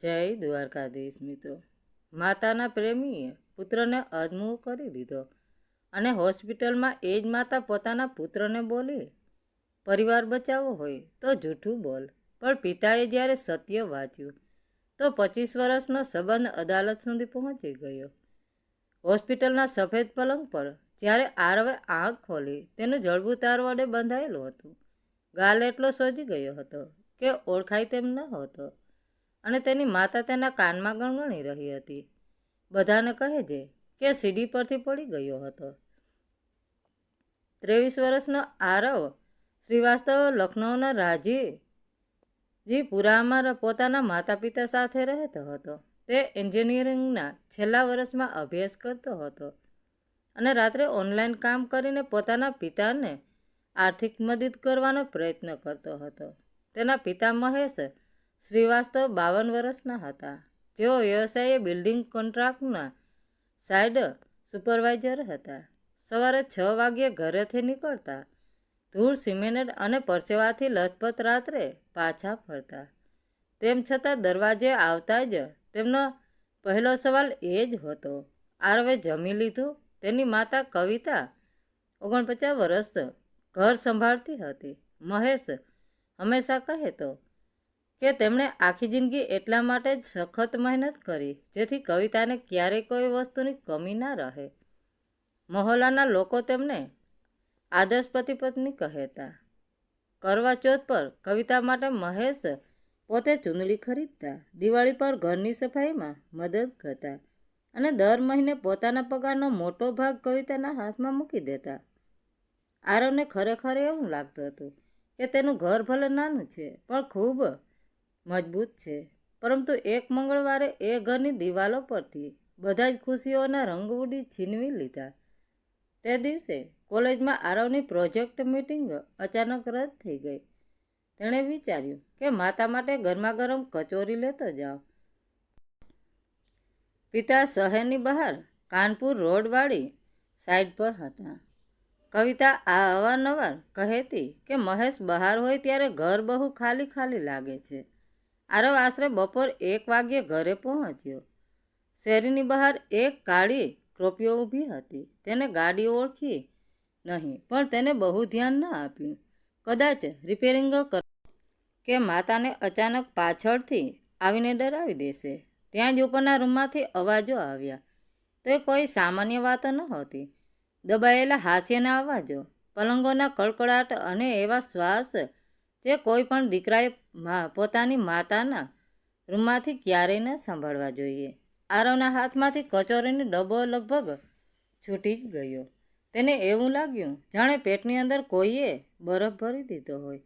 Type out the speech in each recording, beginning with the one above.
જય દ્વારકાધીશ મિત્રો. માતાના પ્રેમીએ પુત્રને અધમું કરી દીધો અને હોસ્પિટલમાં એ જ માતા પોતાના પુત્રને બોલી, પરિવાર બચાવવો હોય તો જૂઠું બોલ. પણ પિતાએ જ્યારે સત્ય વાંચ્યું તો 25 વર્ષનો સંબંધ અદાલત સુધી પહોંચી ગયો. હોસ્પિટલના સફેદ પલંગ પર જ્યારે આરવે આંખ ખોલી, તેનું જડબું તાર વડે બંધાયેલું હતું. ગાલ એટલો સોજી ગયો હતો કે ઓળખાય તેમ ન હતો અને તેની માતા તેના કાનમાં ગણગણી રહી હતી, બધાને કહે છે કે સીડી પરથી પડી ગયો હતો. 23 વર્ષનો આરવ શ્રીવાસ્તવ લખનૌના રાજીપુરામાં પોતાના માતા પિતા સાથે રહેતો હતો. તે એન્જિનિયરિંગના છેલ્લા વર્ષમાં અભ્યાસ કરતો હતો અને રાત્રે ઓનલાઈન કામ કરીને પોતાના પિતાને આર્થિક મદદ કરવાનો પ્રયત્ન કરતો હતો. તેના પિતા મહેશ શ્રીવાસ્તવ 52 વર્ષના હતા, જેઓ વ્યવસાયે બિલ્ડિંગ કોન્ટ્રાક્ટના સાઇટ સુપરવાઇઝર હતા. સવારે 6 વાગ્યે ઘરેથી નીકળતા, ધૂળ, સિમેન્ટ અને પરસેવાથી લથપથ રાત્રે પાછા ફરતા. તેમ છતાં દરવાજે આવતા જ તેમનો પહેલો સવાલ એ જ હતો, આરવે જમી લીધું? તેની માતા કવિતા 49 વર્ષ ઘર સંભાળતી હતી. મહેશ હંમેશા કહેતો કે તેમણે આખી જિંદગી એટલા માટે જ સખત મહેનત કરી જેથી કવિતાને ક્યારેય કોઈ વસ્તુની કમી ના રહે. મહોલ્લાના લોકો તેમને આદર્શ પતિ પત્ની કહેતા. કરવા ચોથ પર કવિતા માટે મહેશ પોતે ચૂંદડી ખરીદતા, દિવાળી પર ઘરની સફાઈમાં મદદ કરતા અને દર મહિને પોતાના પગારનો મોટો ભાગ કવિતાના હાથમાં મૂકી દેતા. આરવને ખરેખર એવું લાગતું હતું કે તેનું ઘર ભલે નાનું છે પણ ખૂબ મજબૂત છે. પરંતુ એક મંગળવારે એ ઘરની દિવાલો પરથી બધા જ ખુશીઓના રંગ ઉડી છીનવી લીધા. તે દિવસે કોલેજમાં આરવની પ્રોજેક્ટ મીટિંગ અચાનક રદ થઈ ગઈ. તેણે વિચાર્યું કે માતા માટે ગરમા ગરમ કચોરી લેતો જાઓ. પિતા શહેરની બહાર કાનપુર રોડવાળી સાઇડ પર હતા. કવિતા અવારનવાર કહેતી કે મહેશ બહાર હોય ત્યારે ઘર બહુ ખાલી ખાલી લાગે છે. આરવ આશરે બપોર 1 વાગ્યે ઘરે પહોંચ્યો. શેરીની બહાર એક કાળી સ્કોર્પિયો ઊભી હતી. તેને ગાડી ઓળખી નહીં, પણ તેને બહુ ધ્યાન ન આપ્યું. કદાચ રિપેરિંગ કે માતાને અચાનક પાછળથી આવીને ડરાવી દેશે. ત્યાં જ ઉપરના રૂમમાંથી અવાજો આવ્યા. તો એ કોઈ સામાન્ય વાતો નહોતી. દબાયેલા હાસ્યના અવાજો, પલંગોના કડકડાટ અને એવા શ્વાસ જે કોઈ પણ દીકરાએ પોતાની માતાના રૂમમાંથી ક્યારેય ન સાંભળવા જોઈએ. આરવના હાથમાંથી કચોરીનો ડબ્બો લગભગ છૂટી જ ગયો. તેને એવું લાગ્યું જાણે પેટની અંદર કોઈએ બરફ ભરી દીધો હોય.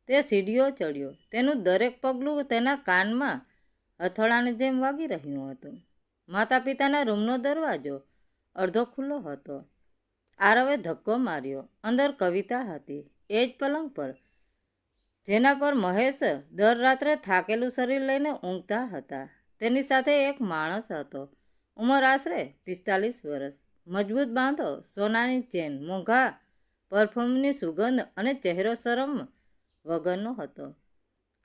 તે સીડીઓ ચડ્યો. તેનું દરેક પગલું તેના કાનમાં હથોડાની જેમ વાગી રહ્યું હતું. માતા પિતાના રૂમનો દરવાજો અડધો ખુલ્લો હતો. આરવે ધક્કો માર્યો. અંદર કવિતા હતી, એ જ પલંગ પર જેના પર મહેશ દર રાત્રે થાકેલું શરીર લઈને ઊંઘતા હતા. તેની સાથે એક માણસ હતો, ઉંમર આશરે 45 વર્ષ, મજબૂત બાંધો, સોનાની ચેન, મોંઘા પરફ્યુમની સુગંધ અને ચહેરો શરમ વગરનો હતો.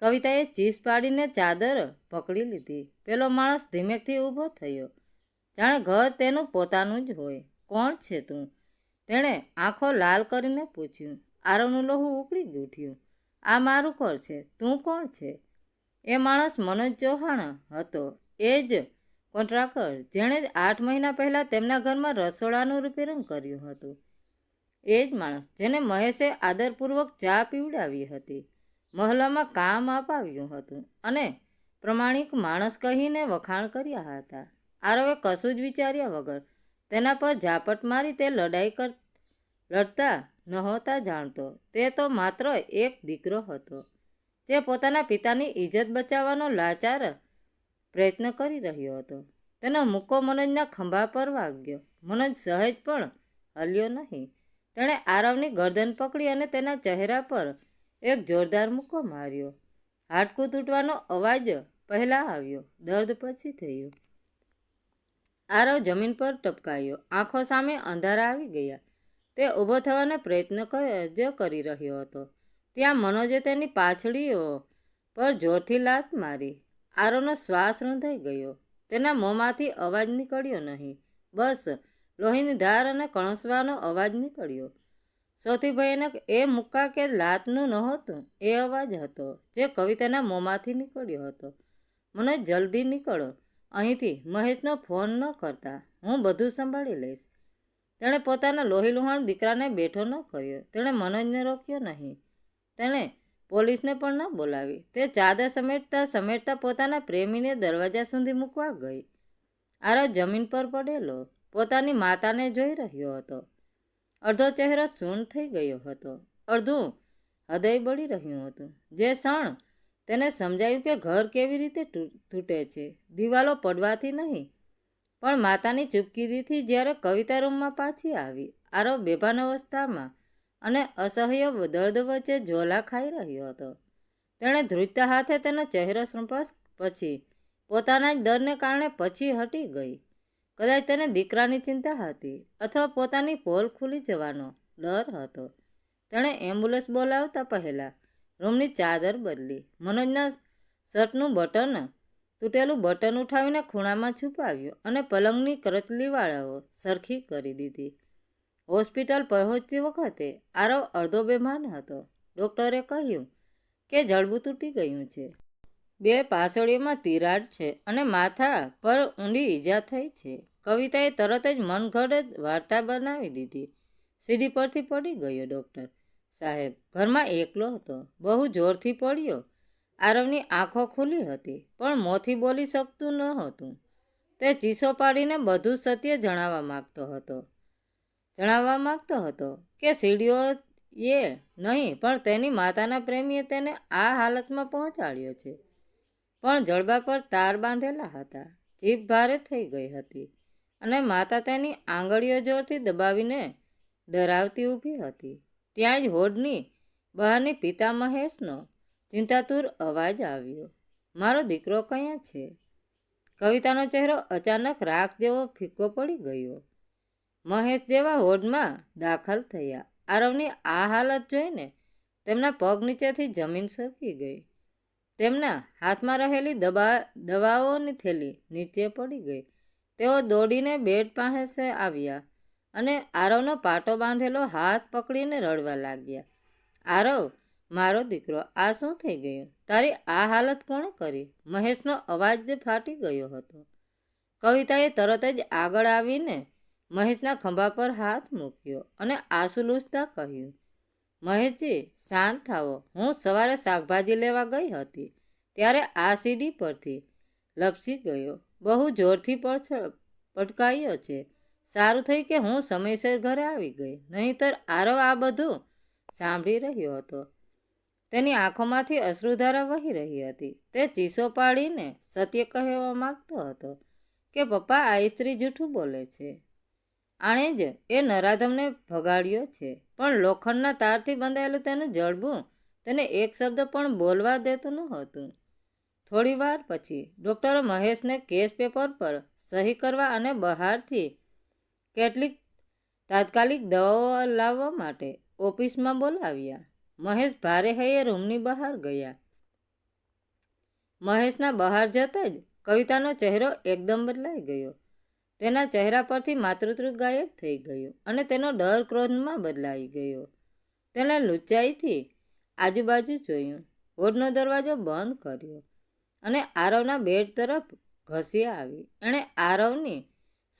કવિતાએ ચીસ પાડીને ચાદર પકડી લીધી. પેલો માણસ ધીમેકથી ઊભો થયો, જાણે ઘર તેનું પોતાનું જ હોય. કોણ છે તું? તેણે આંખો લાલ કરીને પૂછ્યું. આરવનું લોહું ઉકળી ઉઠ્યું. આ મારું ઘર છે, તું કોણ છે? એ માણસ મનોજ ચૌહાણ હતો, એ જ કોન્ટ્રાક્ટર જેણે 8 મહિના પહેલાં તેમના ઘરમાં રસોડાનું રિપેરિંગ કર્યું હતું. એ જ માણસ જેને મહેશે આદરપૂર્વક ચા પીવડાવી હતી, મહોલ્લામાં કામ અપાવ્યું હતું અને પ્રમાણિક માણસ કહીને વખાણ કર્યા હતા. આરવે કશું જ વિચાર્યા વગર તેના પર ઝાપટ મારી. તે લડતા નહોતા જાણતો. તે તો માત્ર એક દીકરો હતો જે પોતાના પિતાની ઇજ્જત બચાવવાનો લાચાર પ્રયત્ન કરી રહ્યો હતો. તેનો મુક્કો મનોજના ખંભા પર વાગ્યો. મનોજ સહેજ પણ હલ્યો નહીં. તેણે આરવની ગરદન પકડી અને તેના ચહેરા પર એક જોરદાર મુક્કો માર્યો. હાડકું તૂટવાનો અવાજ પહેલાં આવ્યો, દર્દ પછી થયું. આરવ જમીન પર ટપકાયો. આંખો સામે અંધારા આવી ગયા. તે ઊભો થવાનો પ્રયત્ન કરી રહ્યો હતો ત્યાં મનોજે તેની પાછળીઓ પર જોરથી લાત મારી. આરવનો શ્વાસ રૂંધાઈ ગયો. તેના મોંમાંથી અવાજ નીકળ્યો નહીં, બસ લોહીની ધાર અને કણસવાનો અવાજ નીકળ્યો. સૌથી ભયાનક એ મુક્કા કે લાતનું નહોતું, એ અવાજ હતો જે કવિતાના મોંમાંથી નીકળ્યો હતો. મનોજ, જલ્દી નીકળો અહીંથી, મહેશનો ફોન ન કરતા, હું બધું સંભાળી લઈશ. તેણે પોતાના લોહીલુહાણ દીકરાને બેઠો ન કર્યો. તેણે મનોજને રોક્યો નહીં. તેણે પોલીસને પણ ન બોલાવી. તે ચાદર સમેટતા સમેટતા પોતાના પ્રેમીને દરવાજા સુધી મૂકવા ગઈ. આરવ જમીન પર પડેલો પોતાની માતાને જોઈ રહ્યો હતો. અડધો ચહેરો સૂન થઈ ગયો હતો, અડધું હૃદય બળી રહ્યું હતું. જે ક્ષણ તેને સમજાયું કે ઘર કેવી રીતે તૂટે છે, દિવાલો પડવાથી નહીં પણ માતાની ચૂપકીદીથી. જ્યારે કવિતા રૂમમાં પાછી આવી, આરવ બેભાન અવસ્થામાં અને અસહ્ય દર્દ વચ્ચે ઝોલા ખાઈ રહ્યો હતો. તેણે ધ્રુજતા હાથે તેનો ચહેરો સ્પર્શ પછી પોતાના જ ડરને કારણે પછી હટી ગઈ. કદાચ તેને દીકરાની ચિંતા હતી અથવા પોતાની પોલ ખુલી જવાનો ડર હતો. તેણે એમ્બ્યુલન્સ બોલાવતા પહેલાં રૂમની ચાદર બદલી, મનોજના શર્ટનું તૂટેલું બટન ઉઠાવીને ખૂણામાં છુપાવ્યું અને પલંગની કરચલીવાળાઓ સરખી કરી દીધી. હોસ્પિટલ પહોંચતી વખતે આરવ અડધો બેભાન હતો. ડૉક્ટરે કહ્યું કે જડબું તૂટી ગયું છે, 2 પાસળીઓમાં તિરાડ છે અને માથા પર ઊંડી ઈજા થઈ છે. કવિતાએ તરત જ મનઘડત વાર્તા બનાવી દીધી. સીડી પરથી પડી ગયો ડૉક્ટર સાહેબ. ઘરમાં એકલો હતો, બહુ જોરથી પડ્યો. આરવની આંખો ખુલ્લી હતી પણ મોંથી બોલી શકતું ન હતું. તે ચીસો પાડીને બધું સત્ય જણાવવા માંગતો હતો કે સીડીઓએ નહીં પણ તેની માતાના પ્રેમીએ તેને આ હાલતમાં પહોંચાડ્યો છે. પણ જડબા પર તાર બાંધેલા હતા. જીભ ભારે થઈ ગઈ હતી અને માતા તેની આંગળીઓ જોરથી દબાવીને ડરાવતી ઊભી હતી. ત્યાં જ હોડની બહારની પિતા મહેશનો ચિંતાતુર અવાજ આવ્યો, મારો દીકરો ક્યાં છે? કવિતાનો ચહેરો અચાનક રાખ જેવો ફીકો પડી ગયો. મહેશ જેવા હોડમાં દાખલ થયા. આરવની આ હાલત જોઈને તેમના પગ નીચેથી જમીન સરકી ગઈ. તેમના હાથમાં રહેલી દવાઓની થેલી નીચે પડી ગઈ. તેઓ દોડીને બેડ પાસે આવ્યા અને આરવનો પાટો બાંધેલો હાથ પકડીને રડવા લાગ્યા. આરવ, મારો દીકરો, આ શું થઈ ગયું? તારી આ હાલત કોણે કરી? મહેશનો અવાજ ફાટી ગયો હતો. કવિતાએ તરત જ આગળ આવીને મહેશના ખભા પર હાથ મૂક્યો અને આંસુ લૂછતા કહ્યું, મહેશજી, શાંત થાઓ. હું સવારે શાકભાજી લેવા ગઈ હતી ત્યારે આ સીડી પરથી લપસી ગયો. બહુ જોરથી પટકાયો છે. સારું થઈ કે હું સમયસર ઘરે આવી ગઈ, નહીંતર આરવ આ બધું સાંભળી રહ્યો હતો. તેની આંખોમાંથી અશ્રુધારા વહી રહી હતી. તે ચીસો પાડીને સત્ય કહેવા માંગતો હતો કે પપ્પા, આ સ્ત્રી જૂઠું બોલે છે. આણે જ એ નરાધમને ભગાડ્યો છે. પણ લોખંડના તારથી બંધાયેલું તેનું જડબું તેને એક શબ્દ પણ બોલવા દેતું નહોતું. થોડી વાર પછી ડૉક્ટરે મહેશને કેસ પેપર પર સહી કરવા અને બહારથી કેટલીક તાત્કાલિક દવાઓ લાવવા માટે ઓફિસમાં બોલાવ્યા. મહેશ ભારે હૈયે રૂમની બહાર ગયા. મહેશના બહાર જતા જ કવિતાનો ચહેરો એકદમ બદલાઈ ગયો. તેના ચહેરા પરથી માતૃત્વ ગાયબ થઈ ગયું અને તેનો ડર ક્રોધમાં બદલાઈ ગયો. તેણે લૂંચાઈથી આજુબાજુ જોયું, હોડનો દરવાજો બંધ કર્યો અને આરવના બેડ તરફ ઘસી આવી. એણે આરવની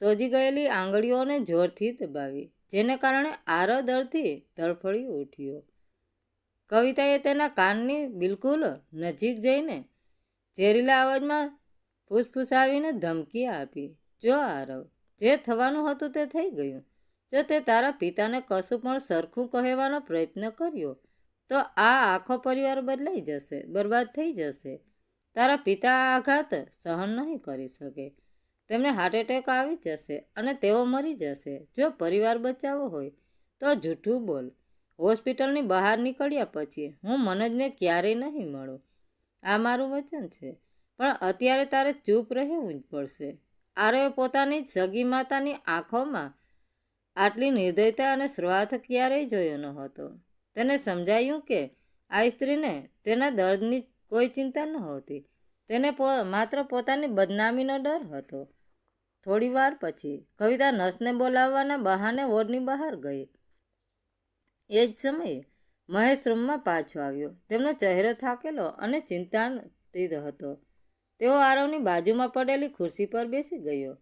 સોજી ગયેલી આંગળીઓને જોરથી દબાવી, જેને કારણે આરવ દર્દથી તડફડી ઉઠ્યો. કવિતાએ તેના કાનની બિલકુલ નજીક જઈને ઝેરીલા અવાજમાં ફૂસફૂસાવીને ધમકી આપી, જો આરવ, જે થવાનું હતું તે થઈ ગયું. જો તે તારા પિતાને કશું પણ સરખું કહેવાનો પ્રયત્ન કર્યો તો આ આખો પરિવાર બદલાઈ જશે, બરબાદ થઈ જશે. તારા પિતા આ આઘાત સહન નહીં કરી શકે. તેમને હાર્ટ એટેક આવી જશે અને તેઓ મરી જશે. જો પરિવાર બચાવવો હોય તો જૂઠું બોલ. હોસ્પિટલની બહાર નીકળ્યા પછી હું મનોજને ક્યારેય નહીં મળું, આ મારું વચન છે. પણ અત્યારે તારે ચૂપ રહેવું જ પડશે. આરવે પોતાની જ સગી માતાની આંખોમાં આટલી નિર્દયતા અને સ્વાર્થ ક્યારેય જોયો નહોતો. તેને સમજાયું કે આ સ્ત્રીને તેના દર્દની કોઈ ચિંતા નહોતી. તેને માત્ર પોતાની બદનામીનો ડર હતો. થોડી વાર પછી કવિતા નર્સને બોલાવવાના બહાને વોર્ડની બહાર ગઈ. એ જ સમયે મહેશ રૂમમાં પાછો આવ્યો. તેમનો ચહેરો થાકેલો અને ચિંતાતીત હતો. તેઓ આરવની બાજુમાં પડેલી ખુરશી પર બેસી ગયો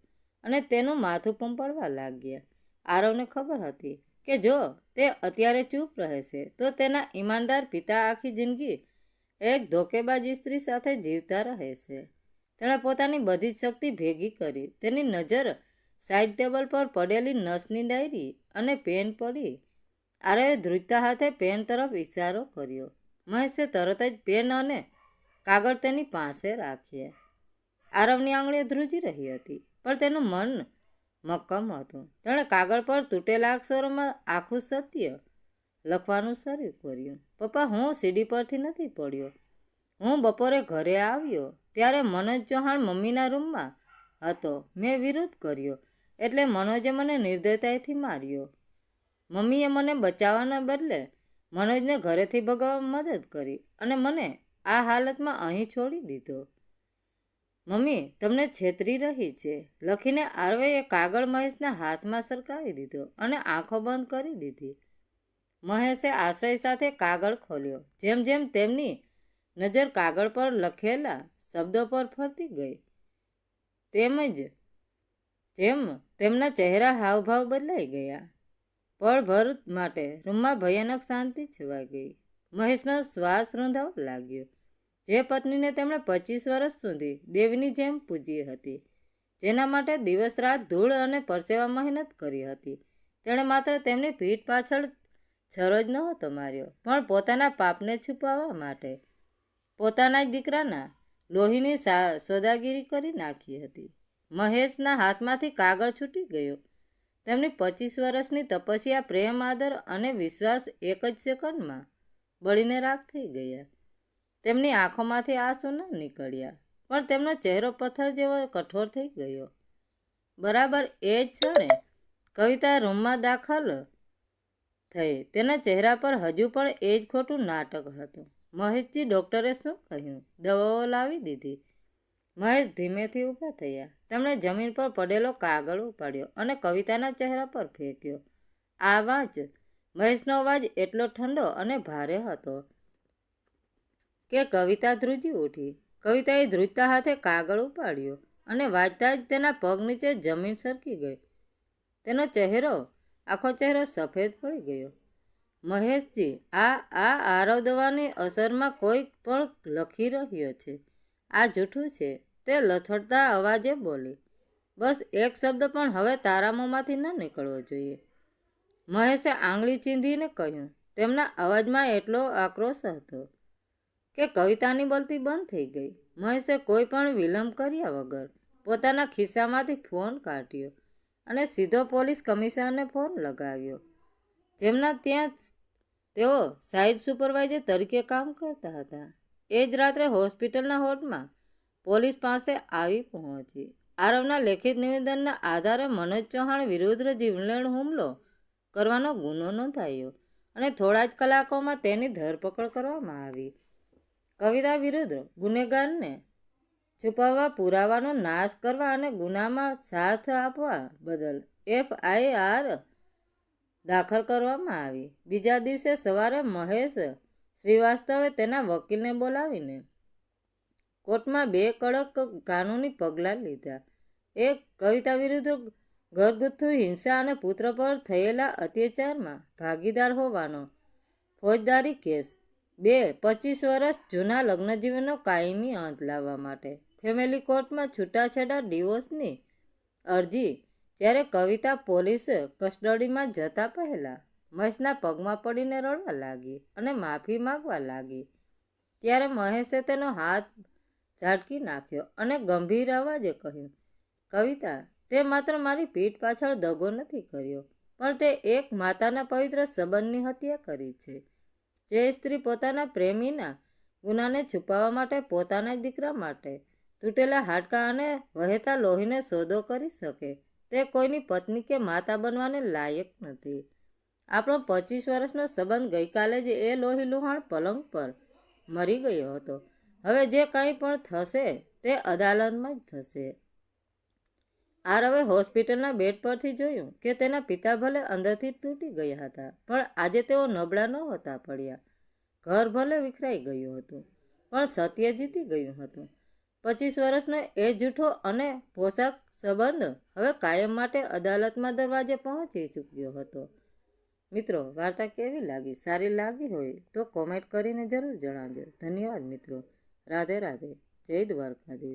અને તેનું માથું પંપાળવા લાગ્યા. આરવને ખબર હતી કે જો તે અત્યારે ચૂપ રહેશે તો તેના ઈમાનદાર પિતા આખી જિંદગી એક ધોકેબાજ સ્ત્રી સાથે જીવતા રહેશે. તેણે પોતાની બધી જ શક્તિ ભેગી કરી. તેની નજર સાઇડ ટેબલ પર પડેલી નર્સની ડાયરી અને પેન પડી. આરવે ધ્રુજતા હાથે પેન તરફ ઇશારો કર્યો. મહેશે તરત જ પેન અને કાગળ તેની પાસે રાખ્યા. આરવની આંગળીઓ ધ્રુજી રહી હતી, પણ તેનું મન મક્કમ હતું. તેણે કાગળ પર તૂટેલા અક્ષરોમાં આખું સત્ય લખવાનું શરૂ કર્યું. પપ્પા, હું સીડી પરથી નથી પડ્યો. હું બપોરે ઘરે આવ્યો ત્યારે મનોજ ચૌહાણ મમ્મીના રૂમમાં હતો. મેં વિરોધ કર્યો એટલે મનોજે મને નિર્દયતાથી માર્યો. મમ્મીએ મને બચાવવાના બદલે મનોજને ઘરેથી ભગાવવામાં મદદ કરી અને મને આ હાલતમાં અહીં છોડી દીધો. મમ્મી તમને છેતરી રહી છે, લખીને આરવેએ કાગળ મહેશના હાથમાં સરકાવી દીધો અને આંખો બંધ કરી દીધી. મહેશે આશ્રય સાથે કાગળ ખોલ્યો. જેમ જેમ તેમની નજર કાગળ પર લખેલા શબ્દો પર ફરતી ગઈ જેમ તેમના ચહેરા હાવભાવ બદલાઈ ગયા. પળભર માટે રૂમમાં ભયાનક શાંતિ છવાઈ ગઈ. મહેશનો શ્વાસ રૂંધાવા લાગ્યો. જે પત્નીને તેમણે 25 વર્ષ સુધી દેવીની જેમ પૂજી હતી, જેના માટે દિવસ રાત ધૂળ અને પરસેવા મહેનત કરી હતી, તેણે માત્ર તેમની પીઠ પાછળ છરો જ નહોતો માર્યો, પણ પોતાના પાપને છુપાવવા માટે પોતાના જ દીકરાના લોહીની સોદાગીરી કરી નાખી હતી. મહેશના હાથમાંથી કાગળ છૂટી ગયો. તેમની 25 વર્ષની તપસ્યા, પ્રેમ, આદર અને વિશ્વાસ એક જ સેકન્ડમાં બળીને રાખ થઈ ગયા. તેમની આંખોમાંથી આંસુ ન નીકળ્યા, પણ તેમનો ચહેરો પથ્થર જેવો કઠોર થઈ ગયો. બરાબર એ જ ક્ષણે કવિતા રૂમમાં દાખલ થઈ. તેના ચહેરા પર હજુ પણ એ જ ખોટું નાટક હતું. મહેશજી, ડૉક્ટરે શું કહ્યું? દવાઓ લાવી દીધી? મહેશ ધીમેથી ઊભા થયા. તેમણે જમીન પર પડેલો કાગળ ઉપાડ્યો અને કવિતાના ચહેરા પર ફેંક્યો. આ વાંચ. મહેશનો અવાજ એટલો ઠંડો અને ભારે હતો કે કવિતા ધ્રુજી ઉઠી. કવિતાએ ધ્રુજતા હાથે કાગળ ઉપાડ્યો અને વાંચતા જ તેના પગ નીચે જમીન સરકી ગઈ. તેનો આખો ચહેરો સફેદ પડી ગયો. મહેશજી, આ આરવ દવાની અસરમાં કોઈ પણ લખી રહ્યો છે. આ જૂઠું છે, તે લથડતા અવાજે બોલી. બસ એક શબ્દ પણ હવે તારા મોંમાંથી ન નીકળવો જોઈએ. મહેશે આંગળી ચીંધીને કહ્યું. તેમના અવાજમાં એટલો આક્રોશ હતો કે કવિતાની બોલતી બંધ થઈ ગઈ. મહેશે કોઈ પણ વિલંબ કર્યા વગર પોતાના ખિસ્સામાંથી ફોન કાઢ્યો અને સીધો પોલીસ કમિશનરને ફોન લગાવ્યો, જેમના ત્યાં તેઓ સાઇટ સુપરવાઇઝર તરીકે કામ કરતા હતા. એ જ રાત્રે હોસ્પિટલના વોર્ડમાં પોલીસ પાસે આવી પહોંચી. આરવના લેખિત નિવેદનના આધારે મનોજ ચૌહાણ વિરુદ્ધ જીવલેણ હુમલો કરવાનો ગુનો નોંધાયો અને થોડા જ કલાકોમાં તેની ધરપકડ કરવામાં આવી. કવિતા વિરુદ્ધ ગુનેગારને છુપાવવા, પુરાવાનો નાશ કરવા અને ગુનામાં સાથ આપવા બદલ FIR દાખલ કરવામાં આવી. બીજા દિવસે સવારે મહેશ શ્રીવાસ્તવે તેના વકીલને બોલાવીને કોર્ટમાં 2 કડક કાનૂની પગલાં લીધા. એક, કવિતા વિરુદ્ધ ઘરગથ્થુ હિંસા અને પુત્ર પર થયેલા અત્યાચારમાં ભાગીદાર હોવાનો ફોજદારી કેસ. 2, 25 વર્ષ જૂના લગ્નજીવનનો કાયમી અંત લાવવા માટે ફેમિલી કોર્ટમાં છૂટાછેડા ડિવોર્સની અરજી. જ્યારે કવિતા પોલીસ કસ્ટડીમાં જતા પહેલા મહેશના પગમાં પડીને રડવા લાગી અને માફી માંગવા લાગી, ત્યારે મહેશે તેનો હાથ ઝાટકી નાખ્યો અને ગંભીર અવાજે કહ્યું, કવિતા, તે માત્ર મારી પીઠ પાછળ દગો નથી કર્યો, પણ તે એક માતાના પવિત્ર સંબંધની હત્યા કરી છે. જે સ્ત્રી પોતાના પ્રેમીના ગુનાને છુપાવવા માટે પોતાના જ દીકરા માટે તૂટેલા હાડકાં અને વહેતા લોહીને સોદો કરી શકે, તે કોઈની પત્ની કે માતા બનવાને લાયક નથી. આપણો 25 વર્ષનો સંબંધ ગઈકાલે જ એ લોહી લુહાણ પલંગ પર મરી ગયો હતો. હવે જે કંઈ પણ થશે તે અદાલતમાં જ થશે. આરવે હોસ્પિટલના બેડ પરથી જોયું કે તેના પિતા ભલે અંદરથી તૂટી ગયા હતા, પણ આજે તેઓ નબળા નહોતા પડ્યા. ઘર ભલે વિખરાઈ ગયું હતું, પણ સત્ય જીતી ગયું હતું. 25 વર્ષનો એ જૂઠો અને પોશાક સંબંધ હવે કાયમ માટે અદાલતમાં દરવાજે પહોંચી ચૂક્યો હતો. મિત્રો, વાર્તા કેવી લાગી? સારી લાગી હોય તો કોમેન્ટ કરીને જરૂર જણાવજો. ધન્યવાદ મિત્રો. રાધે રાધે. જય દ્વારકાધીશ.